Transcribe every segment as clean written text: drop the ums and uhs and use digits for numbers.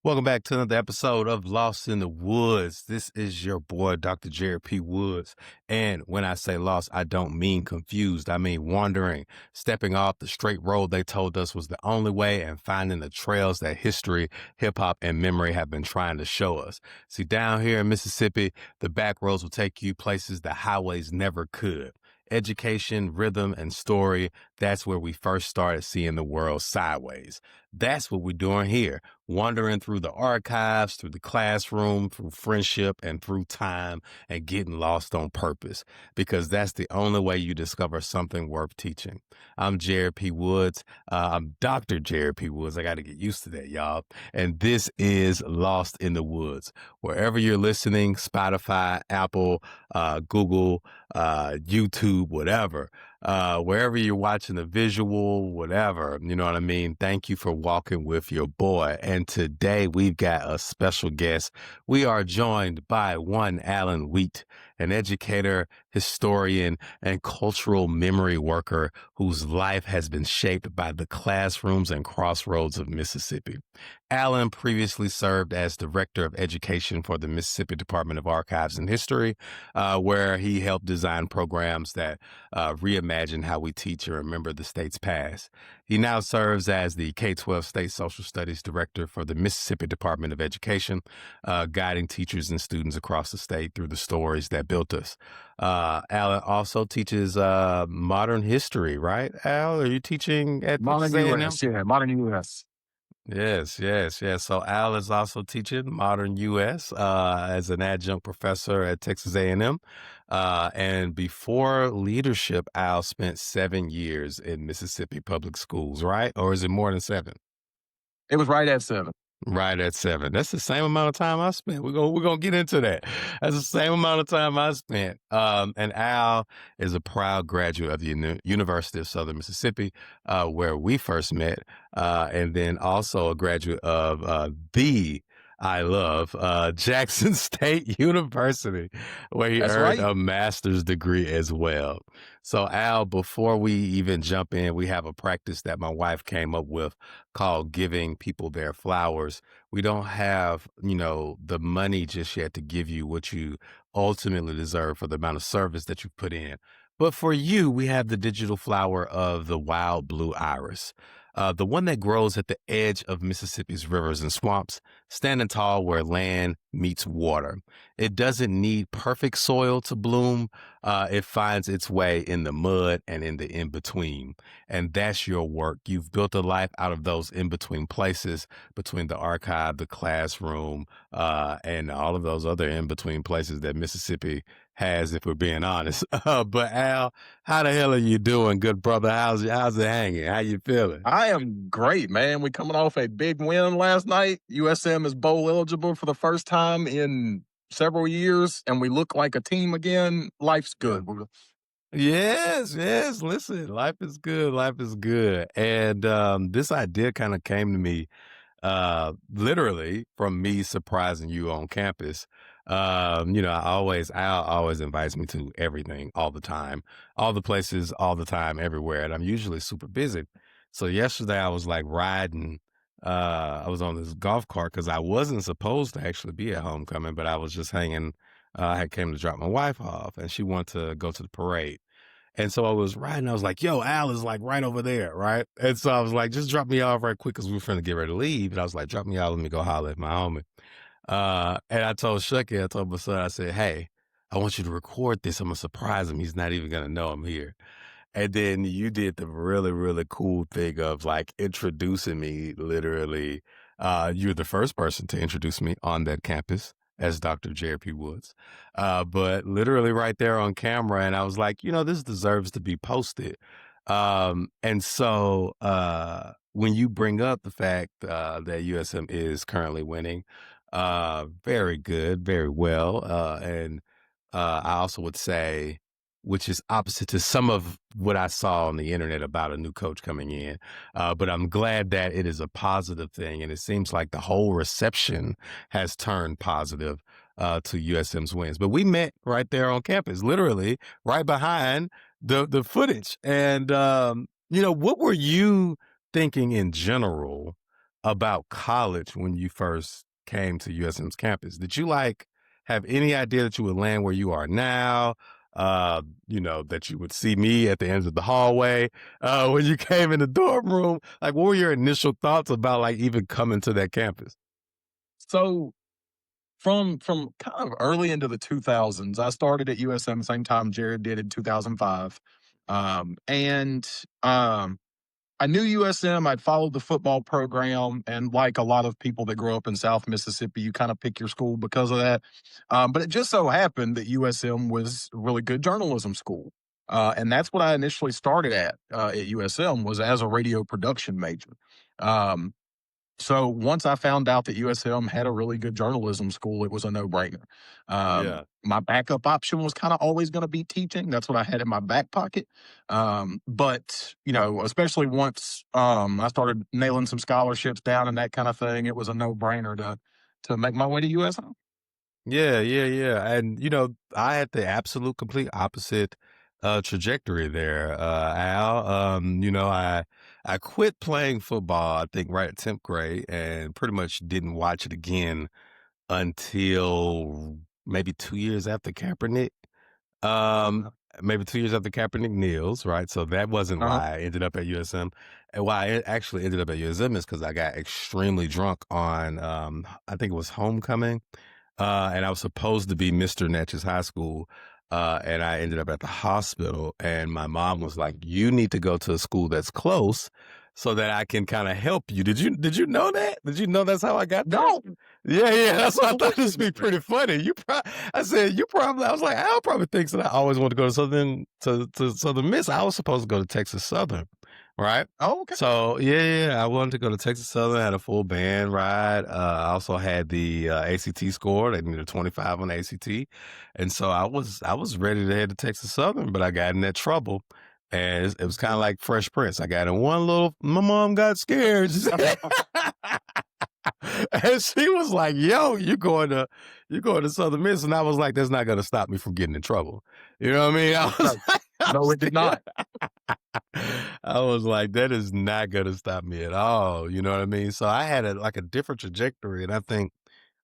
Welcome back to another episode of Lost in the Woods. This is your boy, Dr. Jerid P. Woods. And when I say lost, I don't mean confused. I mean wandering, stepping off the straight road they told us was the only way and finding the trails that history, hip hop, and memory have been trying to show us. See, down here in Mississippi, the back roads will take you places the highways never could. Education, rhythm, and story, that's where we first started seeing the world sideways. That's what we're doing here, wandering through the archives, through the classroom, through friendship, and through time, and getting lost on purpose, because that's the only way you discover something worth teaching. I'm Jerid P. Woods. I'm Dr. Jerid P. Woods. I got to get used to that, y'all. And this is Lost in the Woods. Wherever you're listening, Spotify, Apple, Google, YouTube, whatever, wherever you're watching the visual, whatever, you know what I mean? Thank you for walking with your boy. And today we've got a special guest. We are joined by one Alan Wheat, an educator, historian, and cultural memory worker whose life has been shaped by the classrooms and crossroads of Mississippi. Alan previously served as Director of Education for the Mississippi Department of Archives and History, where he helped design programs that reimagine how we teach and remember the state's past. He now serves as the K-12 State Social Studies Director for the Mississippi Department of Education, guiding teachers and students across the state through the stories that built us. Alan also teaches modern history, right, Al? Are you teaching at Modern Texas A&M? US, yeah, modern US. Yes. So Al is also teaching modern U.S. As an adjunct professor at Texas A&M. And before leadership, Al spent 7 years in Mississippi public schools, right? Or is it more than 7? It was right at 7. Right at 7. That's the same amount of time I spent. We're gonna get into that. That's the same amount of time I spent. And Al is a proud graduate of the University of Southern Mississippi, where we first met, and then also a graduate of the I love Jackson State University, where he That's earned right. a master's degree as well. So Al, before we even jump in, we have a practice that my wife came up with called giving people their flowers. We don't have, the money just yet to give you what you ultimately deserve for the amount of service that you've put in. But for you, we have the digital flower of the wild blue iris. The one that grows at the edge of Mississippi's rivers and swamps, standing tall where land meets water. It doesn't need perfect soil to bloom. It finds its way in the mud and in the in-between. And that's your work. You've built a life out of those in-between places, between the archive, the classroom, and all of those other in-between places that Mississippi has, if we're being honest. But Al, how the hell are you doing, good brother? How's it hanging? How you feeling? I am great, man. We coming off a big win last night. USM is bowl eligible for the first time in several years, and we look like a team again. Life's good. Yes. Listen, life is good. Life is good. And this idea kind of came to me literally from me surprising you on campus. Al always invites me to everything all the time, all the places, all the time, everywhere. And I'm usually super busy. So yesterday I was like riding, I was on this golf cart because I wasn't supposed to actually be at homecoming, but I was just hanging. I had came to drop my wife off and she wanted to go to the parade. And so I was riding. I was like, yo, Al is like right over there, right? And so I was like, just drop me off right quick because we were trying to get ready to leave. And I was like, drop me off. Let me go holler at my homie. And I told Shucky, I told my son, I said, hey, I want you to record this. I'm going to surprise him. He's not even going to know I'm here. And then you did the really, really cool thing of like introducing me literally. You're the first person to introduce me on that campus as Dr. Jerid P. Woods. But literally right there on camera. And I was like, this deserves to be posted. And so when you bring up the fact that USM is currently winning, very good, very well. And I also would say, which is opposite to some of what I saw on the internet about a new coach coming in. But I'm glad that it is a positive thing. And it seems like the whole reception has turned positive to USM's wins. But we met right there on campus, literally right behind the footage. And, what were you thinking in general about college when you first came to USM's campus? Did you like have any idea that you would land where you are now? That you would see me at the end of the hallway when you came in the dorm room. Like, what were your initial thoughts about like even coming to that campus? So from kind of early into the 2000s, I started at USM same time Jerid did in 2005. And I knew USM. I'd followed the football program, and like a lot of people that grow up in South Mississippi, you kind of pick your school because of that. But it just so happened that USM was a really good journalism school, and that's what I initially started at USM was as a radio production major. Um, so once I found out that USM had a really good journalism school, it was a no-brainer. Yeah. My backup option was kind of always going to be teaching. That's what I had in my back pocket. But especially once I started nailing some scholarships down and that kind of thing, it was a no-brainer to make my way to USM. Yeah, yeah, yeah. And I had the absolute complete opposite trajectory there, Al. I quit playing football, I think right at 10th grade, and pretty much didn't watch it again until maybe 2 years after Kaepernick. Um, Maybe 2 years after Kaepernick kneels, right? So that wasn't Uh-huh. why I ended up at USM. And why I actually ended up at USM is because I got extremely drunk on I think it was homecoming, and I was supposed to be Mr. Natchez High School. And I ended up at the hospital, and my mom was like, "You need to go to a school that's close, so that I can kind of help you." Did you know that? Did you know that's how I got there? No, Yeah, yeah. That's why I thought this would be absolutely. pretty funny. I said you probably. I was like, Al probably thinks that I always want to go to Southern Miss. I was supposed to go to Texas Southern, right? Oh, okay. So yeah, I wanted to go to Texas Southern. Had a full band ride. I also had the ACT score. They needed 25 on the ACT, and so I was ready to head to Texas Southern, but I got in that trouble, and it was kind of like Fresh Prince. I got in one little. My mom got scared. And she was like, "Yo, you going to Southern Miss?" And I was like, "That's not going to stop me from getting in trouble." You know what I mean? I was No, like, no, it did not. I was like, that is not going to stop me at all. You know what I mean? So I had a different trajectory, and I think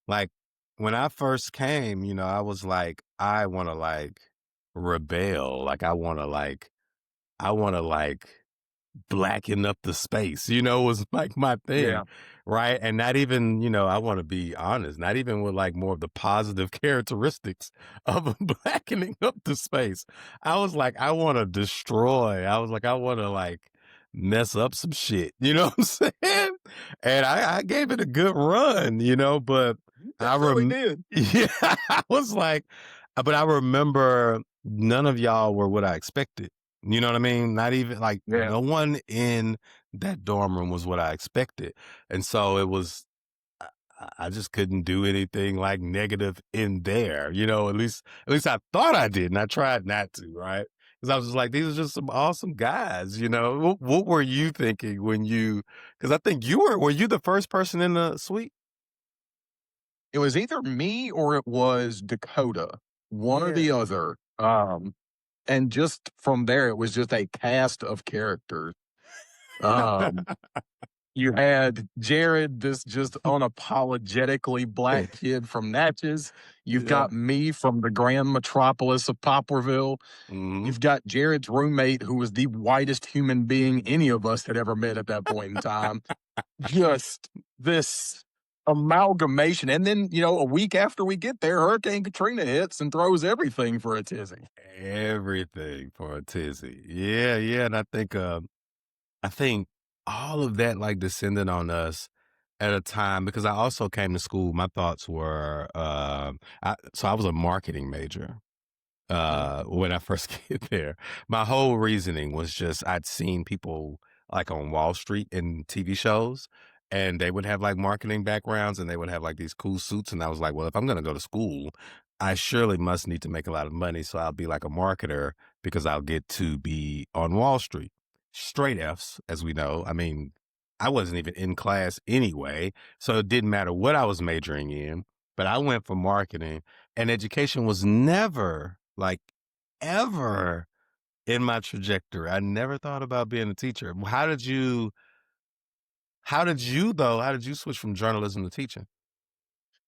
like when I first came, I was like, I want to like rebel, like I want to like blacken up the space, was like my thing, Yeah. right? And not even, I want to be honest, not even with like more of the positive characteristics of blackening up the space. I was like, I want to destroy. I was like, I want to like mess up some shit. You know what I'm saying? And I gave it a good run, but You I definitely rem did. yeah, I was like, but I remember none of y'all were what I expected. You know what I mean? Not even like Yeah. no one in that dorm room was what I expected. And so it was, I just couldn't do anything like negative in there, at least I thought I did. And I tried not to, right? Because I was just like, these are just some awesome guys. What were you thinking because I think were you the first person in the suite? It was either me or it was Dakota, one or Yeah. the other. And just from there, it was just a cast of characters. Um, you had Jerid, this just unapologetically black kid from Natchez. You've Yeah. got me from the grand metropolis of Poplarville. Hmm. You've got Jared's roommate, who was the whitest human being any of us had ever met at that point in time. Just this amalgamation. And then, a week after we get there, Hurricane Katrina hits and throws everything for a tizzy. Everything for a tizzy. Yeah, yeah. And I think all of that like descended on us at a time because I also came to school. My thoughts were, so I was a marketing major Mhm. when I first get there. My whole reasoning was just I'd seen people like on Wall Street in TV shows, and they would have like marketing backgrounds and they would have like these cool suits. And I was like, well, if I'm going to go to school, I surely must need to make a lot of money. So I'll be like a marketer because I'll get to be on Wall Street. Straight F's, as we know. I mean, I wasn't even in class anyway. So it didn't matter what I was majoring in, but I went for marketing, and education was never like ever in my trajectory. I never thought about being a teacher. how did you switch from journalism to teaching?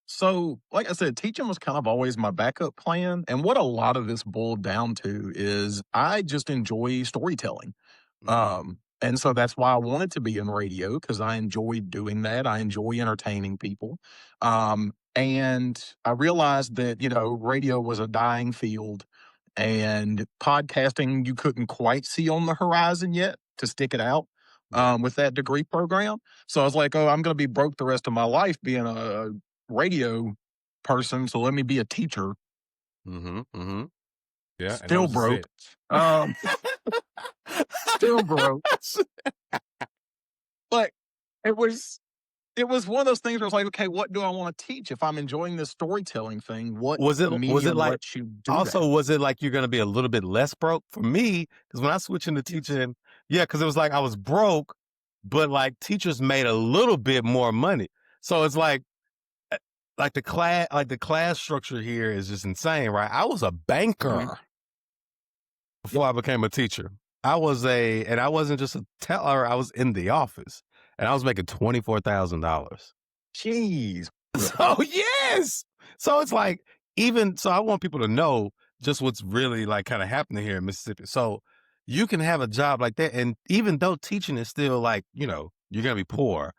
So, like I said, teaching was kind of always my backup plan. And what a lot of this boiled down to is I just enjoy storytelling. Mm, And so that's why I wanted to be in radio because I enjoyed doing that. I enjoy entertaining people. And I realized that, radio was a dying field and podcasting you couldn't quite see on the horizon yet to stick it out yeah. with that degree program. So I was like, oh, I'm going to be broke the rest of my life being a radio person. So let me be a teacher. Mhm, mhm. Yeah, and that Still was just broke. it. Um, still broke. But it was it was one of those things where I was like, okay, what do I want to teach? If I'm enjoying this storytelling thing, what Was it medium like lets you do also, that? was it like you're gonna be a little bit less broke? For me, because when I switched into Yes. teaching, yeah, because it was like I was broke, but like teachers made a little bit more money. So it's eh, like the class structure here is just insane, right? I was a Mhm. banker Yep. before I became a teacher. And I wasn't just a teller, I was in the office and I was making $24,000. Jeez. So yes. So it's like even so I want people to know just what's really like kind of happening here in Mississippi. So you can have a job like that and even though teaching is still like, you're going to be poor,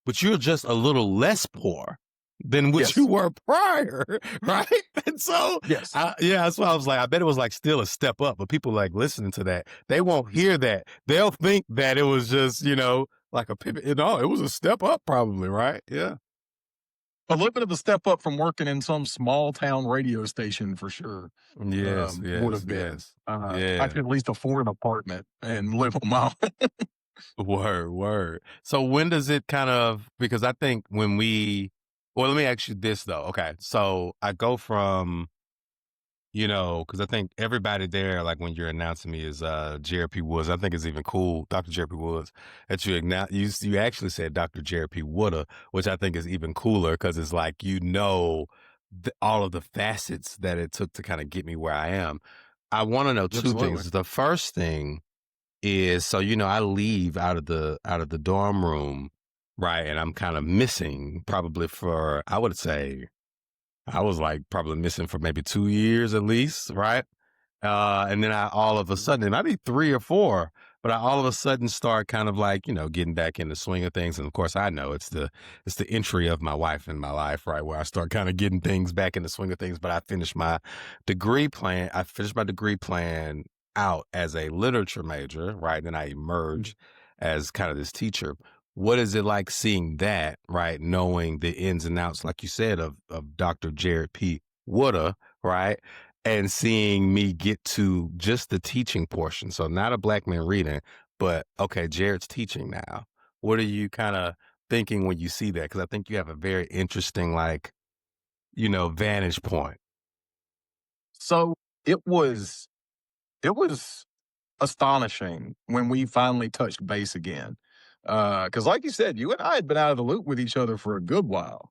but you're just a little less poor than what you Yes. were prior, right? And so Yes. yeah, that's why I was like I bet it was like still a step up, but people like listening to that, they won't hear that. They'll think that it was just, like a pivot. No, it was a step up probably, right? Yeah. A little bit of a step up from working in some small town radio station for sure. Yes, Would yes, have been. yes. I Yeah. could at least afford an apartment and live on my own. Word, word. So when does it kind of because I think well, let me ask you this though. Okay. So I go from, because I think everybody there, like when you're announcing me is Jerid P. Woods. I think it's even cool, Dr. Jerid P. Woods, that you actually said Dr. Jerid P. Woulda, which I think is even cooler because it's like all of the facets that it took to kind of get me where I am. I want to know two Absolutely. things. The first thing is so I leave out of the dorm room, right, and I'm kind of missing probably for I would say I was like probably missing for maybe 2 years at least, right? And then I all of a Mhm. sudden, it might be 3 or 4, but I all of a sudden start kind of like, getting back in the swing of things. And of course I know it's the entry of my wife in my life, right? Where I start kind of getting things back in the swing of things. But I finished my degree plan out as a literature major, right? Then I Mhm. emerged as kind of this teacher. What is it like seeing that, right? Knowing the ins and outs, like you said, of Dr. Jerid P. Woulda, right? And seeing me get to just the teaching portion. So not a black man reading, but okay, Jared's teaching now. What are you kind of thinking when you see that? Because I think you have a very interesting, like, vantage point. So it was astonishing when we finally touched base again. Because, like you said, you and I had been out of the loop with each other for a good while.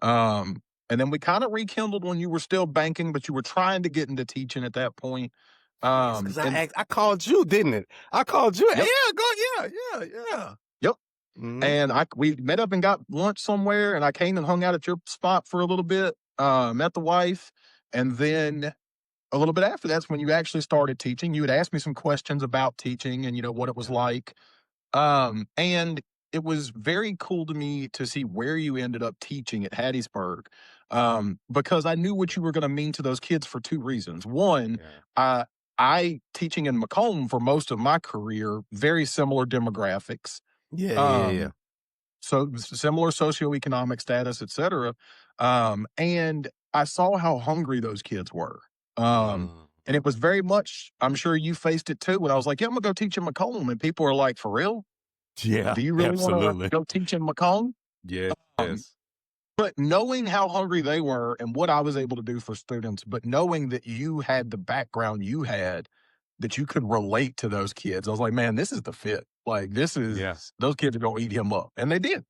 Um, and then we kind of rekindled when you were still banking, but you were trying to get into teaching at that point. Yes, because And I called you, didn't it? I called you. yep, Yeah, go. Yeah, yeah, yeah. yep. Mm-hmm. And we met up and got lunch somewhere, and I came and hung out at your spot for a little bit. Met the wife, and then a little bit after that's when you actually started teaching. You had asked me some questions about teaching and what it was Yeah. like. And it was very cool to me to see where you ended up teaching at Hattiesburg, because I knew what you were going to mean to those kids for two reasons. One, Yeah. uh, I teaching in Macomb for most of my career, very similar demographics. Yeah. Yeah. Yeah. Um, so similar socioeconomic status, et cetera. And I saw how hungry those kids were. Mm. And it was very much, I'm sure you faced it too, when I was like, yeah, I'm gonna go teach in Macomb. And people are like, for real? Yeah. Do you really want to Absolutely. go teach in Macomb? Um, Yes. but knowing how hungry they were and what I was able to do for students, but knowing that you had the background you had, that you could relate to those kids, I was like, man, this is the fit. Like, Yeah. those kids are going to eat him up. And they did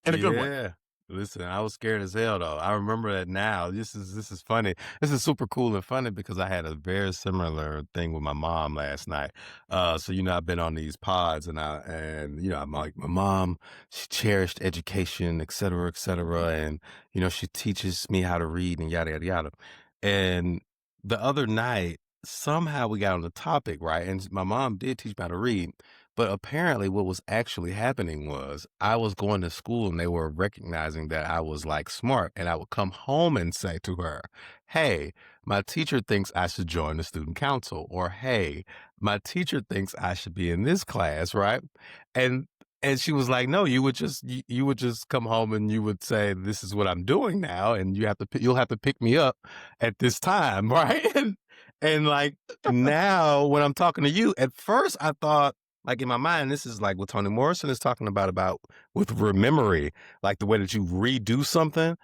in a good way. Yeah. Listen, I was scared as hell though. I remember that now. This is funny. This is super cool and funny because I had a very similar thing with my mom last night. So I've been on these pods and I'm like my mom, she cherished education, et cetera, and she teaches me how to read and yada yada yada. And the other night, somehow we got on the topic, right? And my mom did teach me how to read. But apparently what was actually happening was I was going to school and they were recognizing that I was like smart and I would come home and say to her, "Hey, my teacher thinks I should join the student council," or "Hey, my teacher thinks I should be in this class," right? And and she was like, "No, you would just come home and you would say, 'This is what I'm doing now and you'll have to pick me up at this time,'" right? And like now when I'm talking to you, at first I thought like in my mind, this is like what Toni Morrison is talking about with memory, like the way that you redo something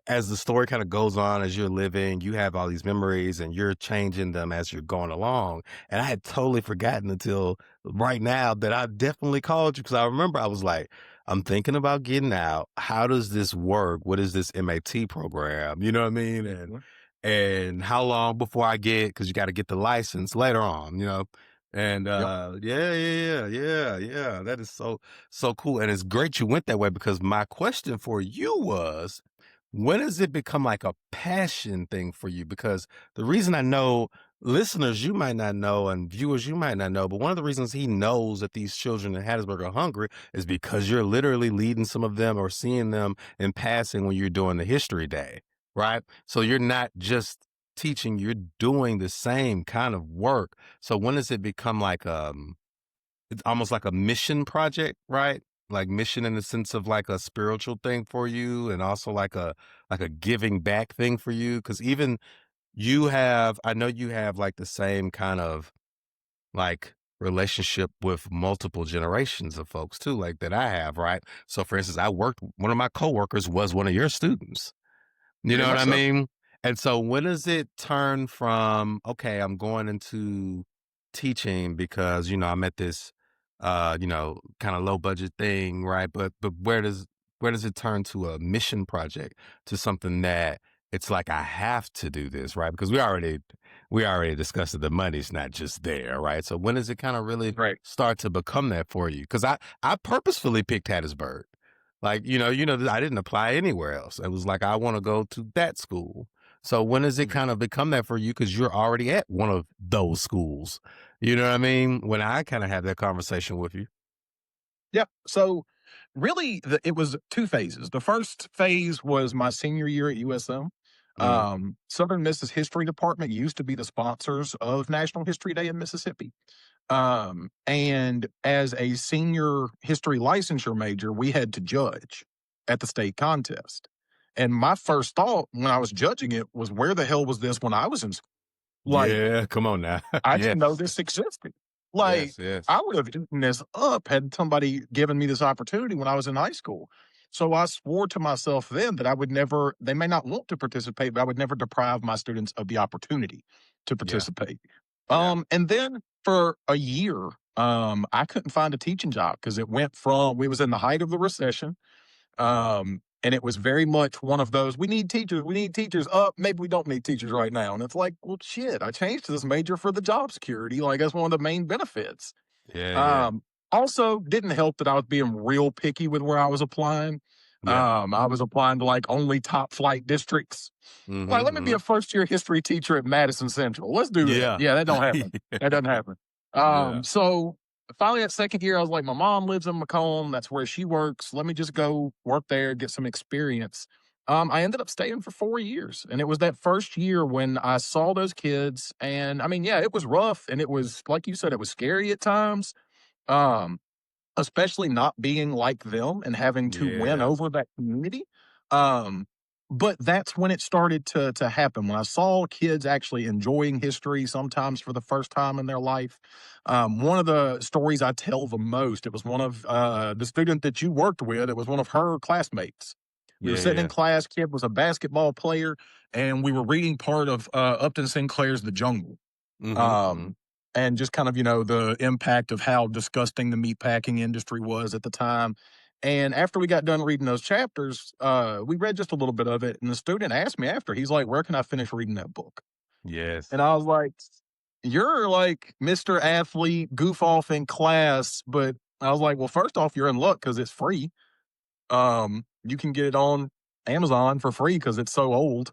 as the story kind of goes on, as you're living, you have all these memories and you're changing them as you're going along. And I had totally forgotten until right now that I definitely called you because I remember I was like, I'm thinking about getting out. How does this work? What is this MAT program? You know what I mean? And how long before I get, because you got to get the license later on. And Yep. yeah. That is so cool. And it's great you went that way because my question for you was, when does it become like a passion thing for you? Because the reason I know listeners, you might not know, and viewers, you might not know, but one of the reasons he knows that these children in Hattiesburg are hungry is because you're literally leading some of them or seeing them in passing when you're doing the history day, right? So you're not just teaching, you're doing the same kind of work. So when does it become like it's almost like a mission project, right? Like mission in the sense of like a spiritual thing for you and also like a giving back thing for you. Cause even I know you have like the same kind of like relationship with multiple generations of folks too, like that I have, right? So for instance, one of my coworkers was one of your students. You Very know what much I so. mean? And so when does it turn from, okay, I'm going into teaching because, I'm at this kind of low budget thing, right? But where does it turn to a mission project, to something that it's like I have to do this, right? Because we already discussed that the money's not just there, right? So when does it kind of really Right. start to become that for you? Because I purposefully picked Hattiesburg. Like, I didn't apply anywhere else. It was like, I want to go to that school. So when does it Mhm. kind of become that for you? Because you're already at one of those schools. You know what I mean? When I kind of have that conversation with you. Yeah. So really, it was two phases. The first phase was my senior year at USM. Mm, Southern Miss's History Department used to be the sponsors of National History Day in Mississippi. And as a senior history licensure major, we had to judge at the state contest. And my first thought when I was judging it was, where the hell was this when I was in school? Like, yeah, come on now. I didn't know Yes. this existed. Like, Yes, yes. I would have eaten this up had somebody given me this opportunity when I was in high school. So I swore to myself then that I would never, they may not want to participate, but I would never deprive my students of the opportunity to Yeah, participate. yeah. And then for a year, I couldn't find a teaching job because it went from, we was in the height of the recession. And it was very much one of those, we need teachers, we need teachers. Maybe we don't need teachers right now. And it's like, well, shit, I changed to this major for the job security. Like, that's one of the main benefits. Yeah, yeah. Also, didn't help that I was being real picky with where I was applying. Yeah. I was applying to like only top flight districts. Like, Mm-hmm. let me be Mm-hmm. a first year history teacher at Madison Central. Let's do that. Yeah. Yeah, that don't happen. That doesn't happen. Yeah. So finally that second year, I was like, my mom lives in Macomb. That's where she works. Let me just go work there, get some experience. I ended up staying for 4 years. And it was that first year when I saw those kids. And I mean, yeah, it was rough. And it was, like you said, it was scary at times. Um, Especially not being like them and having to win Yeah. over that community. Um, but that's when it started to happen. When I saw kids actually enjoying history, sometimes for the first time in their life. One of the stories I tell the most, it was one of the student that you worked with. It was one of her classmates. We were Yeah, sitting in yeah. class. Kid was a basketball player, and we were reading part of Upton Sinclair's *The Jungle*. Mm-hmm. Mm-hmm. Um, and just kind of, the impact of how disgusting the meatpacking industry was at the time. And after we got done reading those chapters, we read just a little bit of it, and the student asked me after, he's like, "Where can I finish reading that book?" Yes. And I was like, "You're like Mr. Athlete, goof off in class," but I was like, "Well, first off, you're in luck because it's free. You can get it on Amazon for free because it's so old,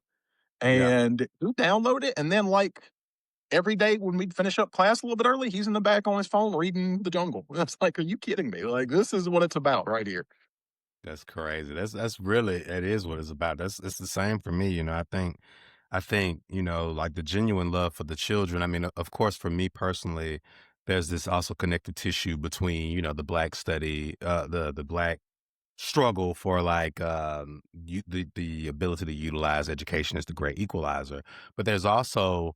Yeah. and you download it, and then like every day when we finish up class a little bit early, he's in the back on his phone reading The Jungle." It's like, are you kidding me? Like, this is what it's about right here. That's crazy. That's really it is what it's about. That's it's the same for me. I think, like the genuine love for the children. I mean, of course, for me personally, there's this also connective tissue between, the black study, the black struggle for like the ability to utilize education as the great equalizer. But there's also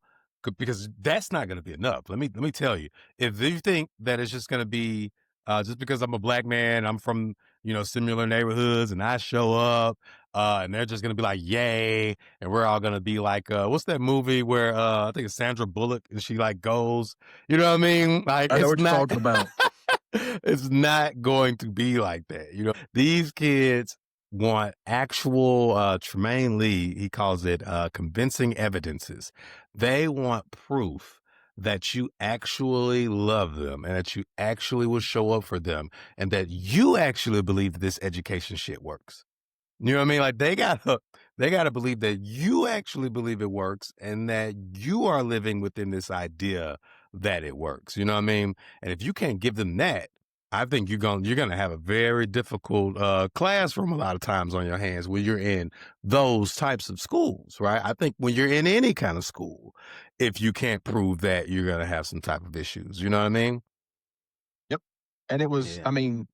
because that's not going to be enough. Let me tell you, if you think that it's just going to be just because I'm a black man, I'm from similar neighborhoods, and I show up, and they're just going to be like, "Yay!" and we're all going to be like, what's that movie where I think it's Sandra Bullock and she like goes, you know what I mean? Like I know it's what you're not. talking about. It's not going to be like that. These kids want actual, Tremaine Lee, he calls it convincing evidences. They want proof that you actually love them and that you actually will show up for them and that you actually believe that this education shit works. You know what I mean? Like they gotta believe that you actually believe it works and that you are living within this idea that it works. You know what I mean? And if you can't give them that, I think you're gonna have a very difficult classroom a lot of times on your hands when you're in those types of schools, right? I think when you're in any kind of school, if you can't prove that, you're gonna have some type of issues. You know what I mean? Yep. And it was, Yeah. I mean,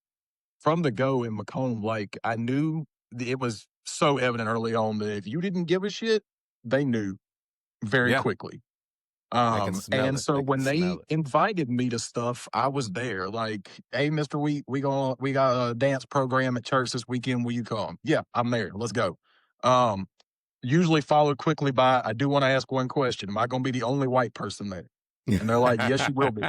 from the go in Macomb, like I knew it was so evident early on that if you didn't give a shit, they knew very Yeah. quickly. They can smell And it. so They can when they smell it. invited me to stuff, I was there. Like, "Hey, Mister, we got a dance program at church this weekend. Will you come?" "Yeah, I'm there. Let's go." Um, Usually followed quickly by, "I do want to ask one question. Am I going to be the only white person there?" And they're like, "Yes, you will be.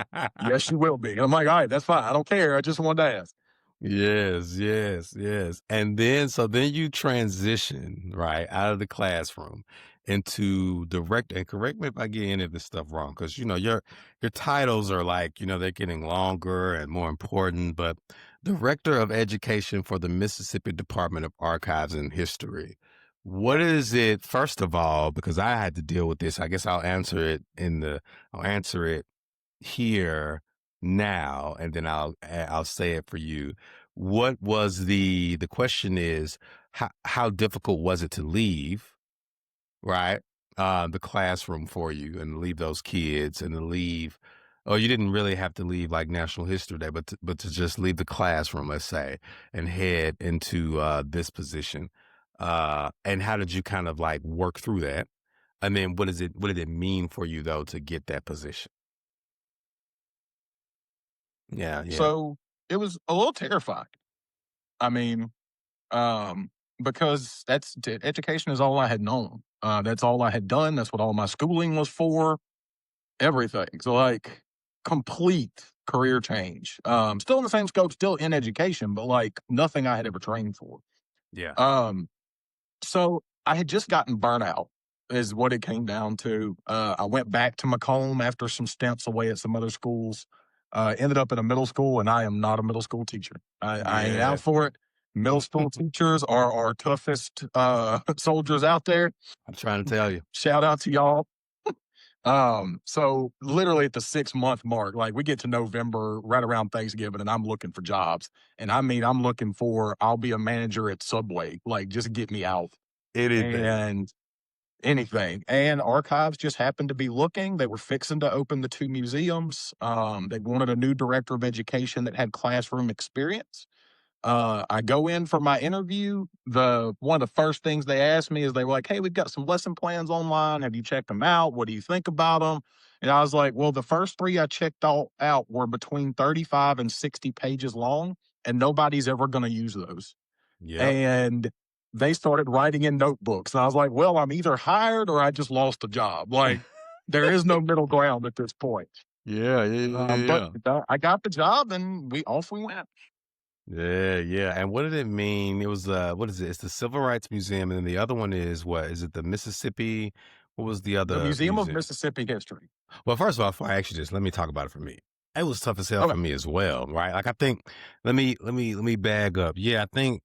Yes, you will be." And I'm like, "All right, that's fine. I don't care. I just wanted to ask." Yes, yes, yes. And then you transition, right, out of the classroom into and correct me if I get any of this stuff wrong, because your titles are like, they're getting longer and more important, but Director of Education for the Mississippi Department of Archives and History. What is it, first of all, because I had to deal with this, I guess I'll answer it here now, and then I'll say it for you. What was the question is how difficult was it to leave, right? The classroom for you and leave those kids and to leave. Oh, you didn't really have to leave like National History Day, but to just leave the classroom, let's say, and head into this position. And how did you kind of like work through that? And then what did it mean for you though to get that position? Yeah, yeah. So it was a little terrifying. I mean, um, because education is all I had known. That's all I had done. That's what all my schooling was for. Everything. So like complete career change. Still in the same scope, still in education, but like nothing I had ever trained for. Yeah. Um, so I had just gotten burnout is what it came down to. I went back to Macomb after some stints away at some other schools. Ended up in a middle school, and I am not a middle school teacher. I ain't Yeah. out for it. Middle school teachers are our toughest soldiers out there. I'm trying to tell you. Shout out to y'all. So literally at the 6 month mark, like we get to November right around Thanksgiving, and I'm looking for jobs. And I mean, I'm looking for, I'll be a manager at Subway, like just get me out Anything. and anything. And archives just happened to be looking. They were fixing to open the two museums. They wanted a new director of education that had classroom experience. I go in for my interview. The one of the first things they asked me is they were like, "Hey, we've got some lesson plans online. Have you checked them out? What do you think about them?" And I was like, "Well, the first three I checked all out were between 35 and 60 pages long, and nobody's ever going to use those." Yep. And they started writing in notebooks. And I was like, "Well, I'm either hired or I just lost a job. Like, there is no middle ground at this point." Yeah, yeah, yeah, But yeah. I got the job, and we went. Yeah, yeah. And what did it mean? It was what is it? It's the Civil Rights Museum, and then the other one is what? Is it the Mississippi? What was the The other Museum of museum? Mississippi History. Well, first of all, before I ask you this, let me talk about it for me. It was tough as hell Okay. for me as well, right? Like I think let me bag up. Yeah, I think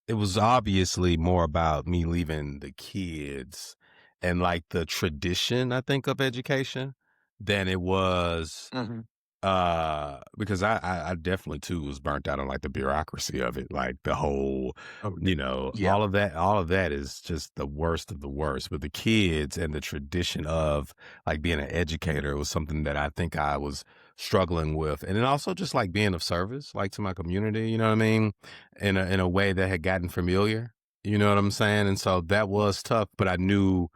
it was obviously more about me leaving the kids and like the tradition, I think, of education than it was Mhm. because I definitely too was burnt out on like the bureaucracy of it, like the whole, Oh, yeah. all of that is just the worst of the worst. But the kids and the tradition of like being an educator was something that I think I was struggling with. And then also just like being of service, like to my community, you know what I mean? In a way that had gotten familiar. You know what I'm saying? And so that was tough, but I knew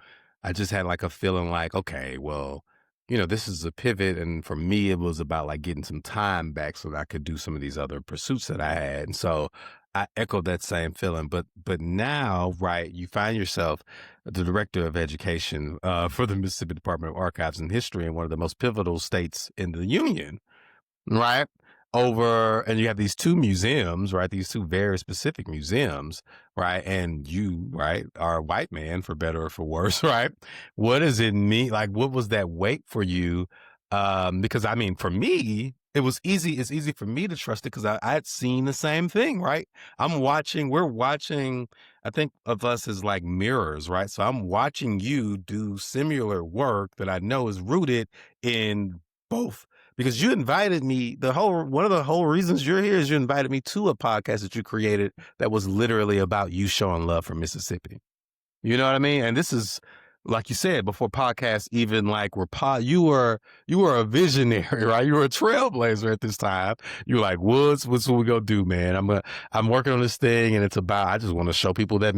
I just had like a feeling like, okay, well, this is a pivot. And for me, it was about like getting some time back so that I could do some of these other pursuits that I had. And so I echoed that same feeling. But now, right, you find yourself the director of education for the Mississippi Department of Archives and History in one of the most pivotal states in the union, right? And you have these two museums, right? These two very specific museums, right? And you, right, are a white man for better or for worse, right? What does it mean? Like, what was that weight for you? Because I mean, for me, it was easy. It's easy for me to trust it because I had seen the same thing, right? We're watching, I think of us as like mirrors, right? So I'm watching you do similar work that I know is rooted in both because you invited me. One of the whole reasons you're here is you invited me to a podcast that you created that was literally about you showing love for Mississippi. You know what I mean? And this is like you said before podcasts even like you were a visionary, right? You were a trailblazer at this time. You were like, Woods, what's what we gonna do, man? I'm working on this thing and it's about I just want to show people that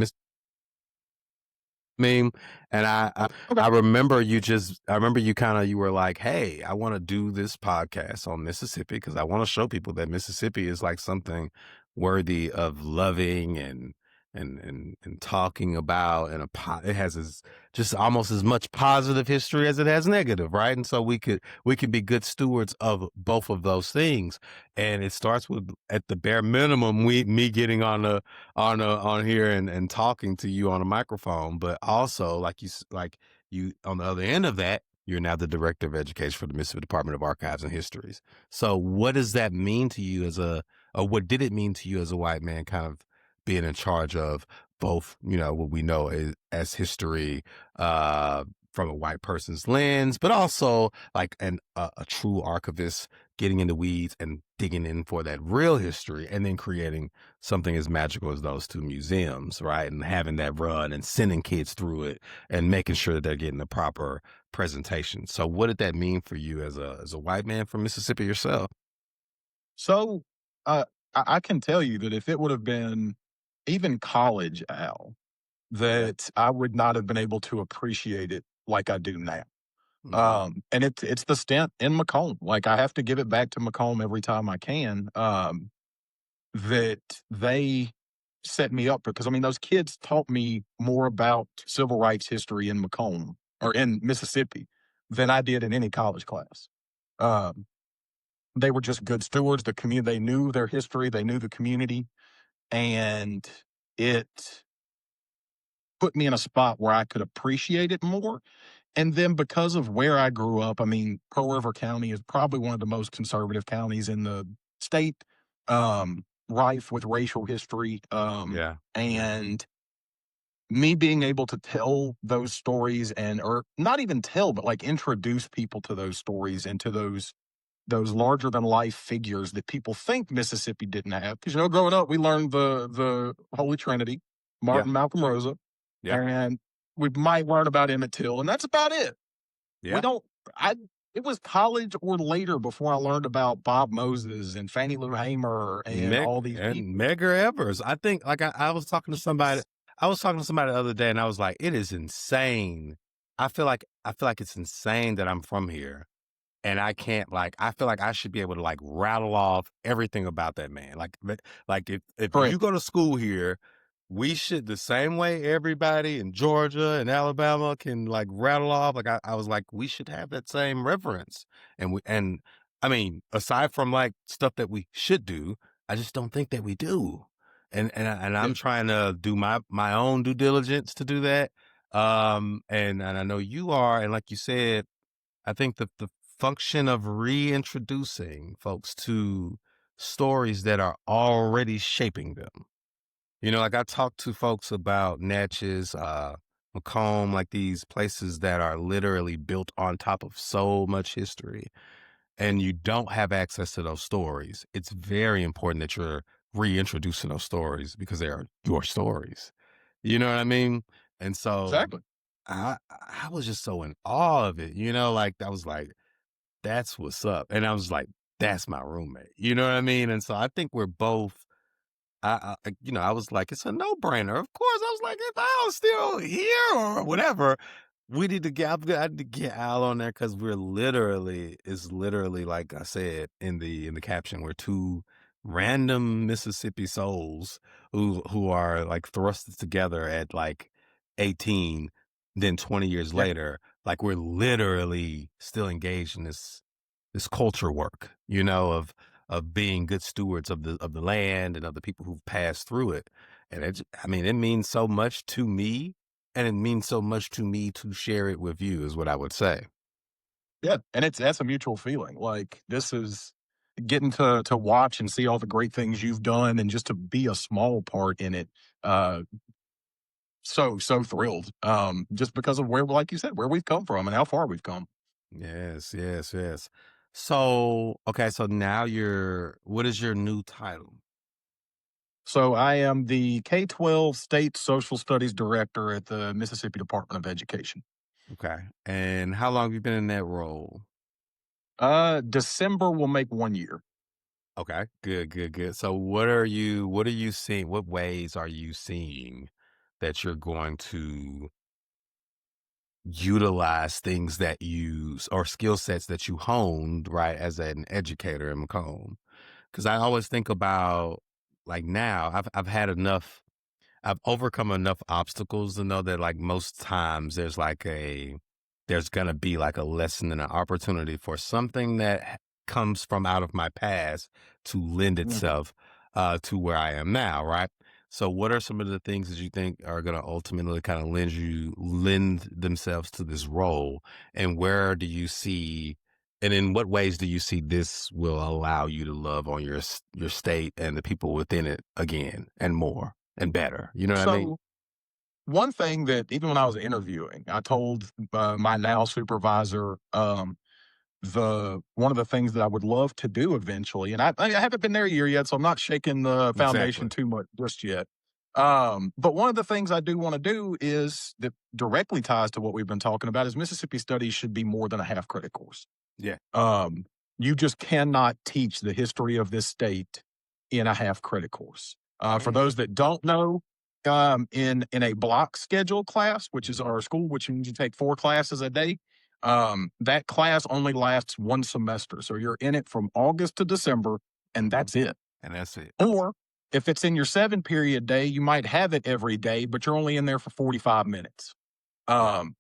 mean, and Okay. I remember you kind of you were like, "Hey, I want to do this podcast on Mississippi because I want to show people that Mississippi is like something worthy of loving and talking about, and it has just almost as much positive history as it has negative, right? And so we could be good stewards of both of those things, and it starts with at the bare minimum, me getting on here and talking to you on a microphone, but also like you on the other end of that, you're now the director of education for the Mississippi Department of Archives and Histories. So what does that mean to you or what did it mean to you as a white man, kind of being in charge of both, what we know as history, uh, from a white person's lens, but also like a true archivist getting in the weeds and digging in for that real history and then creating something as magical as those two museums, right? And having that run and sending kids through it and making sure that they're getting the proper presentation. So what did that mean for you as a white man from Mississippi yourself? So, uh, I can tell you that if it would have been even college, Al, Yeah. that I would not have been able to appreciate it like I do now. Hmm. And it's the stint in Macomb. Like, I have to give it back to Macomb every time I can, that they set me up because, I mean, those kids taught me more about civil rights history in Macomb or in Mississippi than I did in any college class. Um, they were just good stewards. The community, they knew their history, they knew the community, and it put me in a spot where I could appreciate it more. And then because of where I grew up, I mean, Pearl River County is probably one of the most conservative counties in the state, rife with racial history. Yeah. Yeah. And me being able to tell those stories or not even tell, but like introduce people to those stories and to those larger than life figures that people think Mississippi didn't have. Because growing up, we learned the Holy Trinity, Yeah. Martin, Malcolm, Rosa, Yeah. and we might learn about Emmett Till, and that's about it. We Yeah. don't. I. It was college or later before I learned about Bob Moses and Fannie Lou Hamer and all these people. Medgar Evers. I think like I was talking to somebody. I was talking to somebody the other day, and I was like, "It is insane." I feel like it's insane that I'm from here and I can't like I feel like I should be able to like rattle off everything about that man. Like if you Correct. go to school here, we should the same way everybody in Georgia and Alabama can like rattle off. Like I was like, we should have that same reverence. And I mean, aside from like stuff that we should do, I just don't think that we do. And Yeah, I'm trying to do my own due diligence to do that. And I know you are, and like you said, I think the function of reintroducing folks to stories that are already shaping them. Like I talked to folks about Natchez, Macomb, like these places that are literally built on top of so much history, and you don't have access to those stories. It's very important that you're reintroducing those stories because they are your stories. You know what I mean? And so exactly. I was just so in awe of it, like I was like, that's what's up. And I was like, that's my roommate. You know what I mean? And so I think we're both I was like, it's a no brainer. Of course. I was like, if Al's still here or whatever, we need to get, I need to get Al on there because it's literally, like I said in the caption, we're two random Mississippi souls who are like thrust together at like 18, then 20 years Yeah, later, like we're literally still engaged in this culture work, of being good stewards of the land and of the people who've passed through it. And I mean, it means so much to me, and it means so much to me to share it with you, is what I would say. yeah, and that's a mutual feeling. Like this is getting to watch and see all the great things you've done, and just to be a small part in it. Uh, so thrilled. Just because of where, like you said, where we've come from and how far we've come. Yes, yes, yes. So, okay, so now what is your new title? So I am the K-12 State Social Studies Director at the Mississippi Department of Education. Okay. And how long have you been in that role? December will make 1 year. Okay, good, good, good. So what are you seeing? What ways are you seeing that you're going to utilize things that you or skill sets that you honed, right, as an educator in Macomb? Because I always think about, like, now I've overcome enough obstacles to know that, like, most times there's gonna be like a lesson and an opportunity for something that comes from out of my past to lend Mhm. itself to where I am now, right? So what are some of the things that you think are gonna ultimately kind of lend themselves to this role? And where do you see and in what ways do you see this will allow you to love on your state and the people within it again and more and better? You know what I mean? So one thing that even when I was interviewing, I told my now supervisor, the one of the things that I would love to do eventually, and I haven't been there a year yet, so I'm not shaking the foundation Exactly. too much just yet. But one of the things I do want to do is that directly ties to what we've been talking about is Mississippi studies should be more than a half credit course. Yeah. Um, you just cannot teach the history of this state in a half credit course. For Mm. those that don't know, in a block schedule class, which is our school, which means you take 4 classes a day, that class only lasts 1 semester. So you're in it from August to December, and Mhm. that's it. And that's it. Or if it's in your 7 period day, you might have it every day, but you're only in there for 45 minutes. Yeah. Um,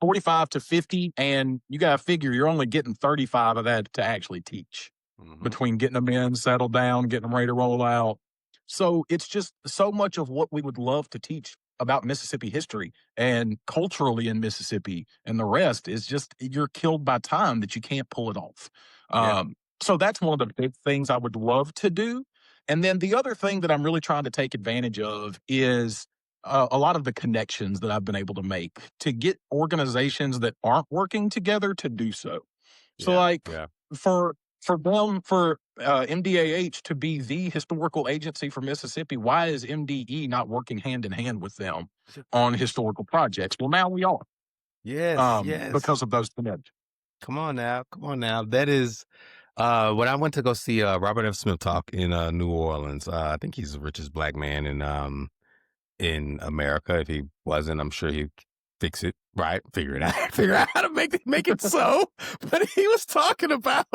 45 to 50, and you gotta figure you're only getting 35 of that to actually teach Mhm. between getting them in, settled down, getting them ready to roll out. So it's just so much of what we would love to teach about Mississippi history and culturally in Mississippi, and the rest is just you're killed by time that you can't pull it off. Yeah. So that's one of the big things I would love to do. And then the other thing that I'm really trying to take advantage of is a lot of the connections that I've been able to make to get organizations that aren't working together to do so. So, Yeah. like Yeah. for for MDAH to be the historical agency for Mississippi, why is MDE not working hand in hand with them on historical projects? Well, now we are, Yes, yes. because of those connections. Come on now. Come on now. That is when I went to go see Robert F. Smith talk in New Orleans. I think he's the richest black man in America. If he wasn't, I'm sure he fix it, right? Figure it out, figure out how to make it so. But he was talking about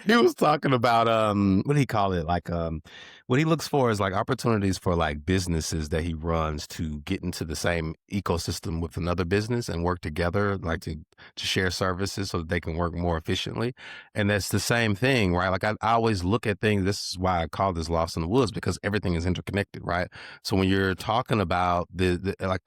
he was talking about what do he call it? Like what he looks for is like opportunities for like businesses that he runs to get into the same ecosystem with another business and work together, like to share services so that they can work more efficiently. And that's the same thing, right? Like I always look at things. This is why I call this lost in the woods, because everything is interconnected, right? So when you're talking about the like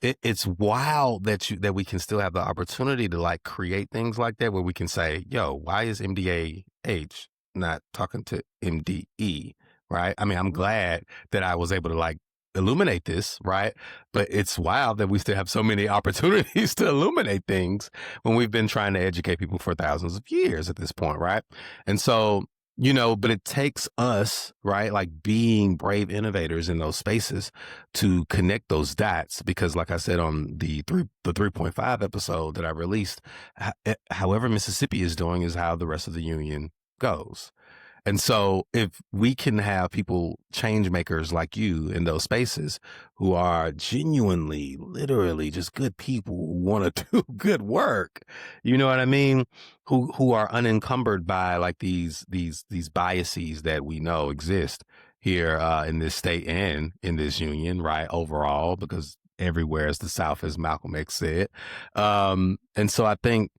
it's wild that we can still have the opportunity to like create things like that where we can say, yo, why is MDAH not talking to MDE? Right. I mean, I'm glad that I was able to like illuminate this, right? But it's wild that we still have so many opportunities to illuminate things when we've been trying to educate people for thousands of years at this point, right? And so, but it takes us, right, like being brave innovators in those spaces to connect those dots. Because, like I said on the 3.5 episode that I released, however Mississippi is doing is how the rest of the union goes. And so if we can have people, change makers like you in those spaces who are genuinely, literally just good people who want to do good work, you know what I mean? Who are unencumbered by like these biases that we know exist here in this state and in this union, right? Overall, because everywhere is the South, as Malcolm X said. And so I think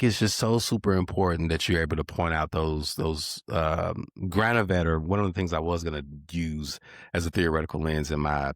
it's just so super important that you're able to point out those Granovet, or one of the things I was going to use as a theoretical lens in my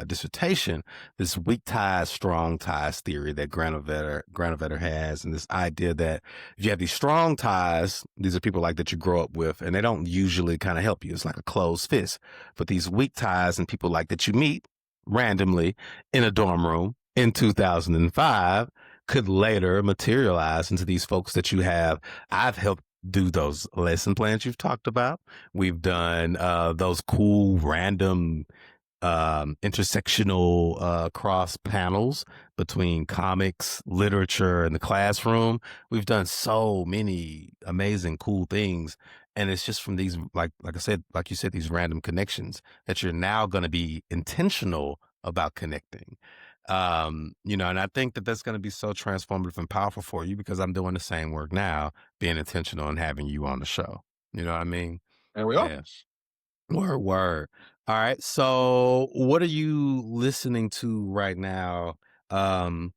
dissertation, this weak ties, strong ties theory that Granovetter has, and this idea that if you have these strong ties, these are people like that you grow up with, and they don't usually kind of help you. It's like a closed fist. But these weak ties and people like that you meet randomly in a dorm room in 2005 could later materialize into these folks that you have. I've helped do those lesson plans you've talked about. We've done those cool random intersectional cross panels between comics, literature, and the classroom. We've done so many amazing, cool things. And it's just from these, like I said, like you said, these random connections that you're now going to be intentional about connecting. And I think that that's going to be so transformative and powerful for you, because I'm doing the same work now, being intentional and having you on the show. You know what I mean? There we are. Yeah. Word, word. All right. So what are you listening to right now? Um,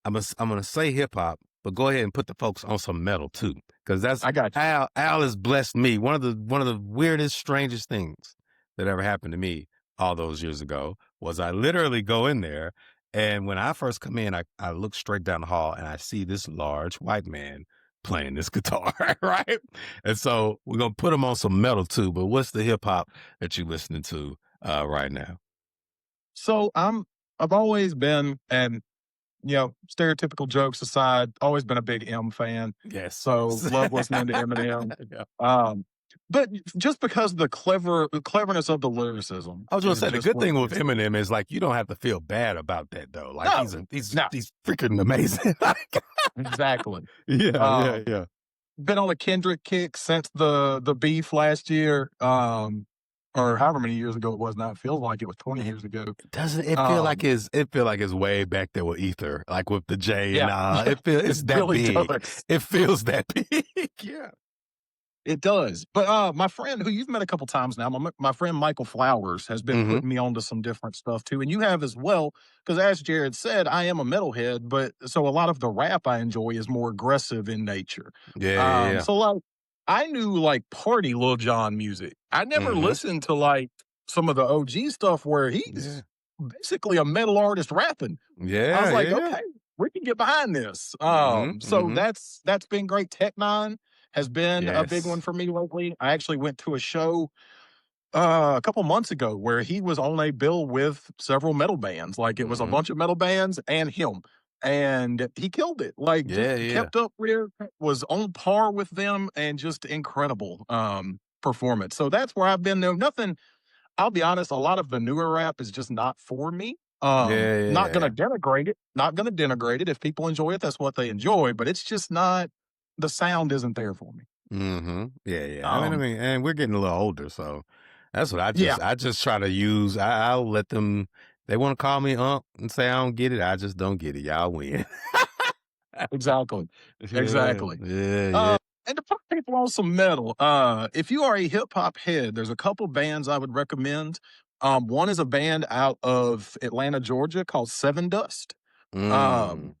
I'm gonna say hip hop, but go ahead and put the folks on some metal too, because that's I got you. Al has blessed me. One of the weirdest, strangest things that ever happened to me all those years ago was I literally go in there, and when I first come in, I look straight down the hall and I see this large white man playing this guitar, right? And so we're gonna put him on some metal too. But what's the hip hop that you listening to right now? So I've always been, and stereotypical jokes aside, always been a big M fan. Yes. So love listening to Eminem. Yeah. But just because of the cleverness of the lyricism I was gonna is say the just good what thing with gets me. Eminem is like you don't have to feel bad about that though. Like No, he's no, he's freaking amazing. exactly. Yeah, yeah, Um, yeah. been on a Kendrick kick since the beef last year, or however many years ago it was now. It feels like it was 20 years ago. Doesn't it feel like Um, it's way back there with Ether, like with the J and yeah, it's it that really big. does. It feels that big. Yeah. It does. But my friend who you've met a couple times now, my friend Michael Flowers has been Mm-hmm. putting me onto some different stuff too. And you have as well, because as Jerid said, I am a metalhead, but so a lot of the rap I enjoy is more aggressive in nature. Yeah, yeah, yeah. So like I knew like party Lil Jon music. I never Mm-hmm. listened to like some of the OG stuff where Yeah. he's basically a metal artist rapping. I was Yeah, like, yeah. okay, we can get behind this. Mm-hmm. So Mm-hmm. that's been great. Tech Nine has been a big one Yes. for me lately. I actually went to a show a couple months ago where he was on a bill with several metal bands. Like it was a Mm-hmm. bunch of metal bands and him. And he killed it. Like Yeah, just yeah. kept up there, was on par with them, and just incredible performance. So that's where I've been there. Nothing, I'll be honest, a lot of the newer rap is just not for me. Yeah, Not gonna yeah. denigrate it. Not gonna denigrate it. If people enjoy it, that's what they enjoy. But it's just not, the sound isn't there for me. Mm-hmm. Yeah, yeah. I Um, mean, and we're getting a little older, so that's what yeah, I just try to use. I'll let them They want to call me and say I don't get it. I just don't get it. Y'all win. Exactly. Yeah, Exactly. yeah, yeah. And to put people on some metal, if you are a hip hop head, there's a couple bands I would recommend. One is a band out of Atlanta, Georgia called Seven Dust. Um, Mm.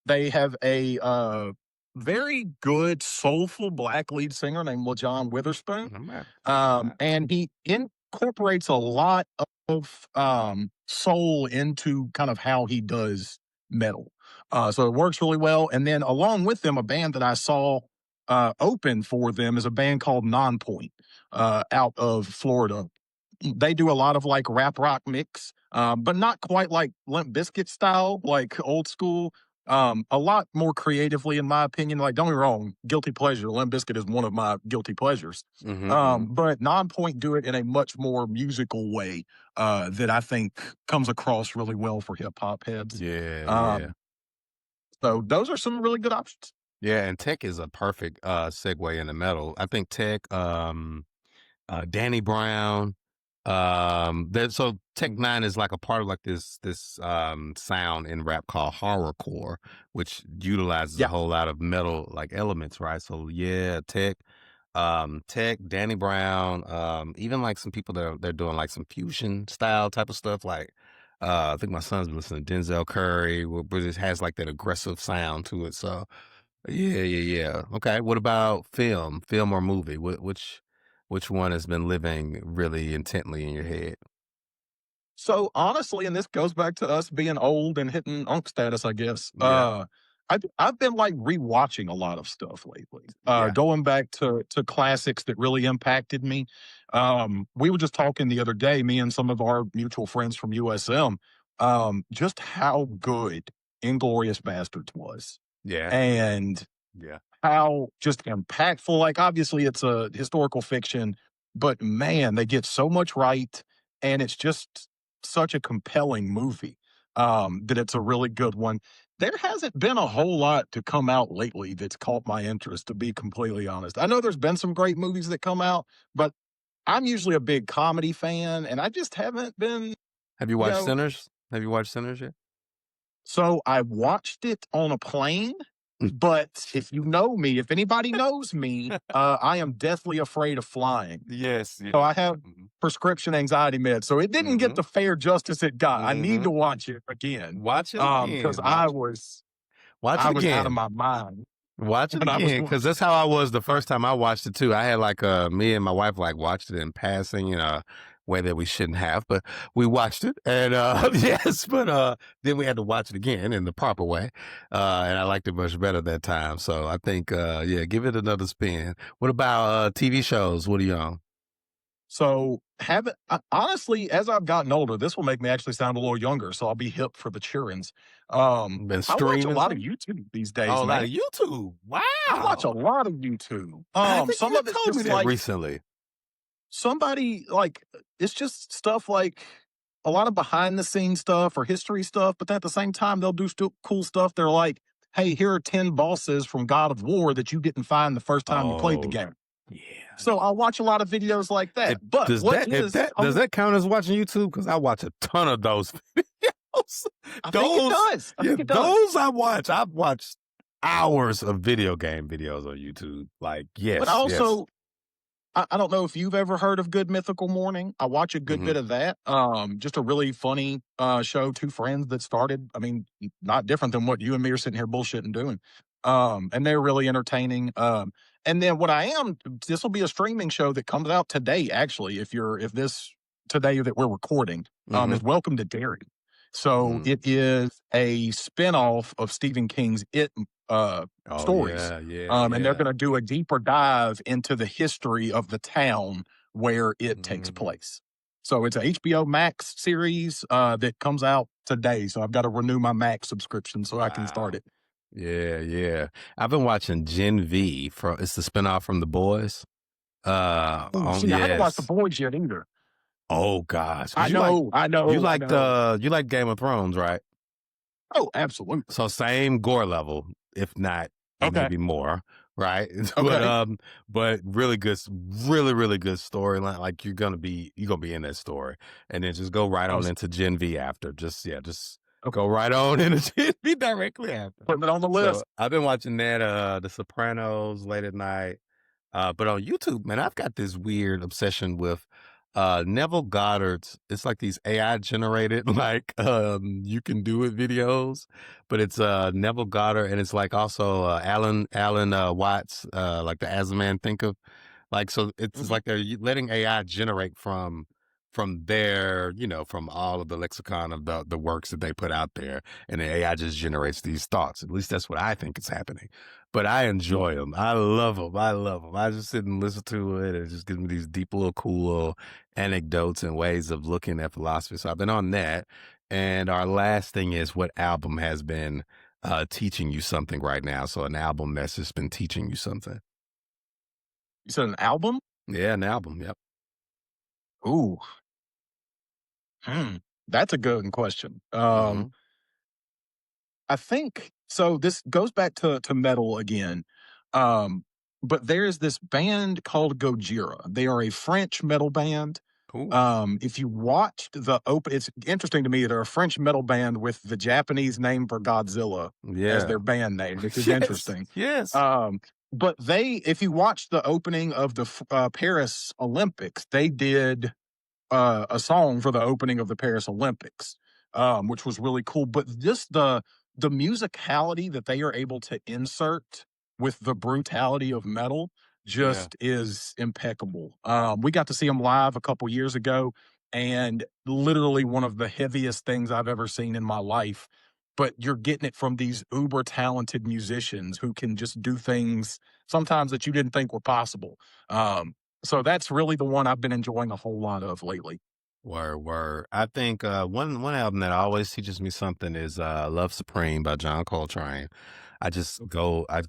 they have a very good, soulful black lead singer named LaJohn Witherspoon. I'm gonna have to check them out. And he incorporates a lot of soul into kind of how he does metal. So it works really well. And then along with them, a band that I saw open for them is a band called Nonpoint out of Florida. They do a lot of like rap rock mix, but not quite like Limp Bizkit style, like old school. A lot more creatively, in my opinion. Like, don't get me wrong, guilty pleasure. Limp Bizkit is one of my guilty pleasures. Mm-hmm. But Nonpoint do it in a much more musical way that I think comes across really well for hip hop heads. Yeah, yeah. Um, so those are some really good options. Yeah, and tech is a perfect segue into metal. I think tech, Danny Brown. So Tech Nine is like a part of like this sound in rap called horrorcore, which utilizes a Yeah. whole lot of metal like elements, right? So yeah, Tech, Danny Brown, even like some people that they're doing like some fusion style type of stuff. Like I think my son's been listening to Denzel Curry, but it has like that aggressive sound to it. So yeah, yeah, yeah. Okay. What about film or movie? Which one has been living really intently in your head? So honestly, and this goes back to us being old and hitting unk status, I guess. Yeah, I've been like rewatching a lot of stuff lately. yeah, Going back to classics that really impacted me. We were just talking the other day, me and some of our mutual friends from USM, just how good Inglorious Bastards was. yeah, And yeah. how just impactful. Like, obviously, it's a historical fiction, but man, they get so much right, and it's just such a compelling movie that it's a really good one. There hasn't been a whole lot to come out lately that's caught my interest, to be completely honest. I know there's been some great movies that come out, but I'm usually a big comedy fan, and I just haven't been, Have you you watched know. Sinners? Have you watched Sinners yet? So I watched it on a plane. But if you know me, if anybody knows me, I am deathly afraid of flying. Yes, So yes. I have Mm-hmm. prescription anxiety meds. So it didn't get Mm-hmm. the fair justice it got. I need Mm-hmm. to watch it again. Watch it Because again. Watch I it was out of again. my mind Watch it when I was again, because watching. that's how I was the first time I watched it too. I had like me and my wife like watched it in passing in a way that we shouldn't have, but we watched it, and yes, but then we had to watch it again in the proper way, and I liked it much better that time. So I think yeah, give it another spin. What about TV shows? What are you on? So haven't honestly, as I've gotten older, this will make me actually sound a little younger. So I'll be hip for the churins. Been I watch a streaming lot of some? YouTube these Oh, days, a lot man. of YouTube. I watch a Wow, lot of YouTube. I think you Some of just it's told me just that like recently. somebody like it's just stuff like a lot of behind the scenes stuff or history stuff, but then at the same time they'll do cool stuff. They're like, "Hey, here are 10 bosses from God of War that you didn't find the first time you played the Oh, game." yeah. So I'll watch a lot of videos like If that. But does what that if is that does that count as watching YouTube? Because I watch a ton of those videos. I think it Those, does. I yeah, think it does. those I watch. I've watched hours of video game videos on YouTube. Like, But yes, yes. also I don't know if you've ever heard of Good Mythical Morning. I watch a good Hmm. bit of that. Just a really funny show. Two friends that started. I mean, not different than what you and me are sitting here bullshitting doing. And they're really entertaining. And then what I am, this will be a streaming show that comes out today. Actually, if this today that we're recording, Hmm. is Welcome to Derry. So Mm. it is a spinoff of Stephen King's It Oh stories. yeah, yeah, And they're yeah. going to do a deeper dive into the history of the town where it takes Hmm. place. So it's a HBO Max series that comes out today. So I've got to renew my Max subscription so I can start Wow. it. Yeah, yeah. I've been watching Gen V from. It's the spinoff from The Boys. Oh, On see, I haven't watched The yes. Boys yet either. Oh gosh, because I know, I know, I know. you like Game of Thrones, right? Oh, absolutely. So same gore level, if not Okay. maybe more. right? but Okay. um, but really good, really good storyline. Like you're gonna be in that story, and then just go right on Awesome. into Gen V after. Just Okay. go right on into Gen V directly after. Putting it on the So list. I've been watching that, The Sopranos late at night. But on YouTube, man, I've got this weird obsession with Neville Goddard's. It's like these AI generated, like you can do it videos, but it's Neville Goddard, and it's like also Alan Watts, like the As a Man Thinketh. Like so, it's just Mhm. like they're letting AI generate from their, from all of the lexicon of the works that they put out there, and the AI just generates these thoughts. At least that's what I think is happening. But I enjoy them. I love them. I love them. I just sit and listen to it, and it just gives me these deep little cool little anecdotes and ways of looking at philosophy. So I've been on that. And our last thing is, what album has been teaching you something right now? So an album that's just been teaching you something. You said an album? Yeah, an album. Yep. Ooh, hmm, that's a good question. Hmm. I think so. This goes back to metal again. Um, but there's this band called Gojira. They are a French metal band. Cool. If you watched the open, it's interesting to me. They're a French metal band with the Japanese name for Godzilla as Yeah. their band name, which is Yes. interesting. Yes. But if you watch the opening of the Paris Olympics, they did a song for the opening of the Paris Olympics, which was really cool. But just the musicality that they are able to insert with the brutality of metal Yeah. just is impeccable. We got to see them live a couple years ago, and literally one of the heaviest things I've ever seen in my life. But you're getting it from these uber talented musicians who can just do things sometimes that you didn't think were possible. Um, so that's really the one I've been enjoying a whole lot of lately. Word, word. I think one album that always teaches me something is Love Supreme by John Coltrane. I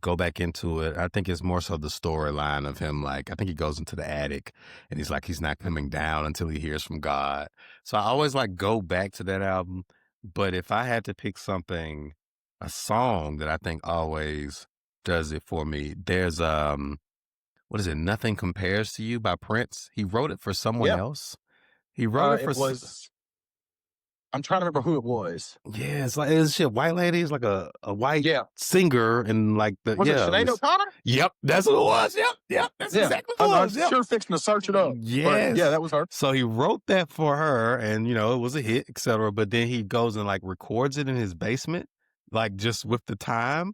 go back into it. I think it's more so the storyline of him. Like I think he goes into the attic and he's like he's not coming down until he hears from God. So I always like go back to that album. But if I had to pick something, a song that I think always does it for me, there's what is it? Nothing Compares to You by Prince. He wrote it for someone Yeah. else. He wrote it for It was I'm trying to remember who it was. yeah, it's like it's shit. White lady is like a white Yeah. singer, and like the Was it yeah, Sinead this. O'Connor? Yep, that's what it was. Yep, that's Yeah. exactly what it I'm was. Yep. sure fixing to search it up. But yeah, Yes. that was her. So he wrote that for her, and it was a hit, etc. But then he goes and like records it in his basement, like just with the time.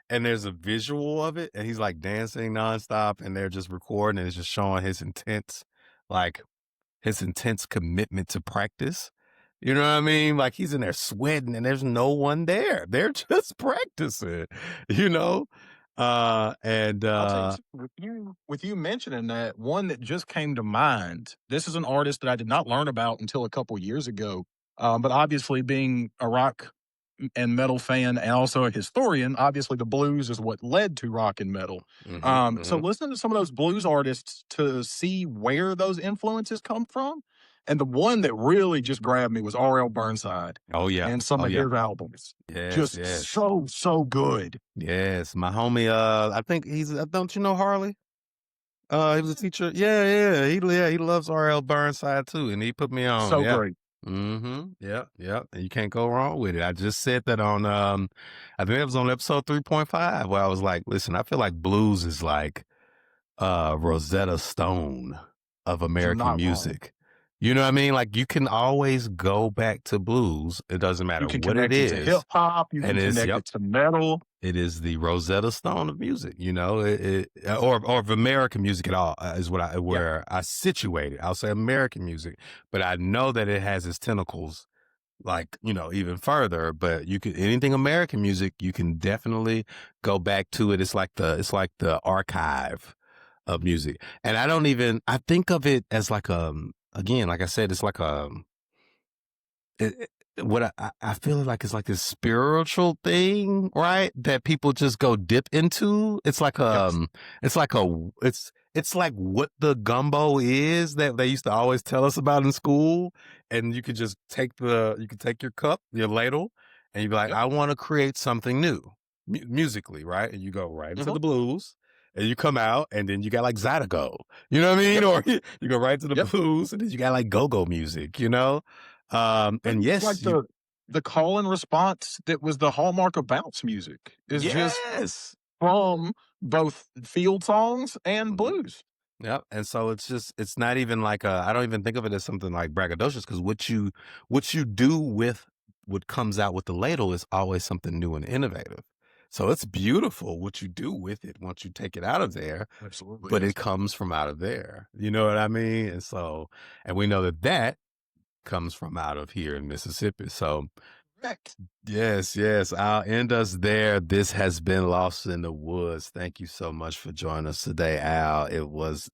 And there's a visual of it, and he's like dancing nonstop, and they're just recording, and it's just showing like his intense commitment to practice. You know what I mean? Like he's in there sweating and there's no one there. They're just practicing, you know? And I'll tell you with you mentioning that, one that just came to mind. This is an artist that I did not learn about until a couple years ago. But obviously, being a rock and metal fan and also a historian, obviously the blues is what led to rock and metal. hmm So hmm listening to some of those blues artists to see where those influences come from, and the one that really just grabbed me was R.L. Burnside oh yeah. and some Oh of yeah. his albums. Yes, Just yes. so good. Yes. My homie, I think don't you know Harley? He was a teacher. He loves R.L. Burnside too. And he put me on. So Yeah. great. Yeah. And you can't go wrong with it. I just said that on I think it was on episode 3.5 where I was like, listen, I feel like blues is like Rosetta Stone of You're American not wrong. music. You know what I mean? Like you can always go back to blues. It doesn't You matter can what it connect it to hip is. hop. You And can it's connect yep, it to metal. it is the Rosetta Stone of music. Or of American music at all is what I Yeah. where I situate it. I'll say American music, but I know that it has its tentacles like even further. But you can anything American music, you can definitely go back to it. It's like the archive of music. And I think of it as like again, like I said, it's like it, what I feel like it's like this spiritual thing, right? That people just go dip into. Yep. It's like what the gumbo is that they used to always tell us about in school. And you can take your cup, your ladle, and you be like, Yep. I want to create something new musically, right? And you go right into Mhm. the blues. and you come out, and then you got like Zydeco, you know what I mean? Yep. Or you go right to the Yep. blues, and then you got like go-go music, you know? And It's yes, like you the call and response that was the hallmark of bounce music is just yes. from both field songs and Mhm. blues. Yep, and so it's not even like I don't even think of it as something like braggadocious because what you do with what comes out with the ladle is always something new and innovative. So it's beautiful what you do with it once you take it out of there, Absolutely but is. it comes from out of there. You know what I mean? And so, and we know that that comes from out of here in Mississippi. So Correct. yes, yes. I'll end us there. This has been Lost in the Woods. Thank you so much for joining us today, Al. It was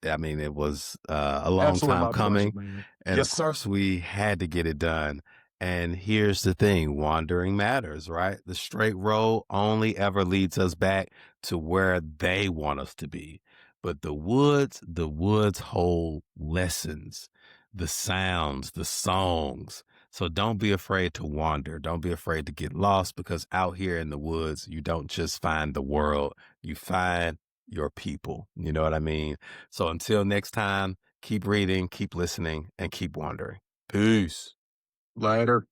a long Absolutely time my pleasure, coming. man. And of Yes, sir. course, we had to get it done. And here's the thing, wandering matters, right? The straight road only ever leads us back to where they want us to be. But the woods hold lessons, the sounds, the songs, so don't be afraid to wander. Don't be afraid to get lost because out here in the woods, you don't just find the world, you find your people. You know what I mean? So until next time, keep reading, keep listening, and keep wandering. Peace. Later.